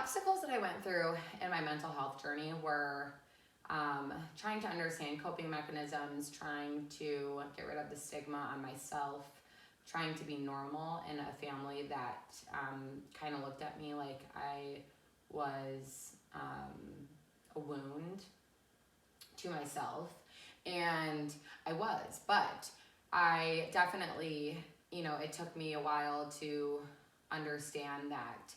obstacles that I went through in my mental health journey were trying to understand coping mechanisms, trying to get rid of the stigma on myself, trying to be normal in a family that kind of looked at me like I was a wound to myself. And I was, but I definitely, it took me a while to understand that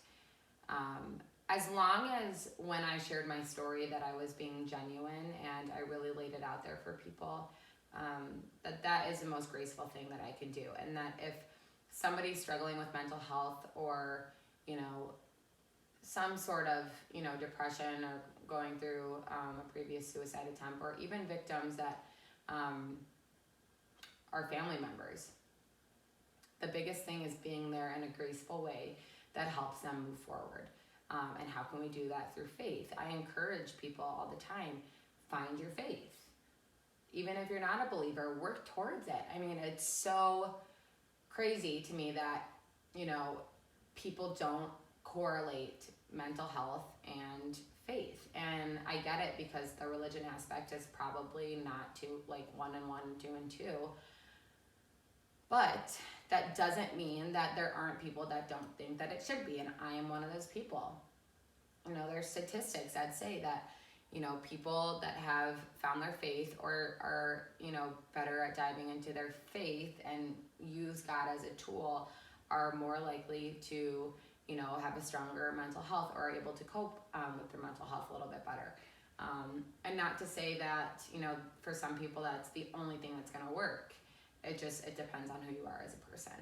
as long as when I shared my story that I was being genuine and I really laid it out there for people, that is the most graceful thing that I can do. And that if somebody's struggling with mental health or, some sort of, depression or going through a previous suicide attempt, or even victims that are family members, the biggest thing is being there in a graceful way that helps them move forward. And how can we do that? Through faith. I encourage people all the time, find your faith. Even if you're not a believer, work towards it. I mean, it's so crazy to me that, people don't correlate mental health and faith. And I get it because the religion aspect is probably not too like 1 and 1, 2 and 2. But that doesn't mean that there aren't people that don't think that it should be. And I am one of those people. There's statistics that say that, people that have found their faith or are, better at diving into their faith and use God as a tool are more likely to, have a stronger mental health or are able to cope with their mental health a little bit better. And not to say that, for some people that's the only thing that's going to work. It depends on who you are as a person.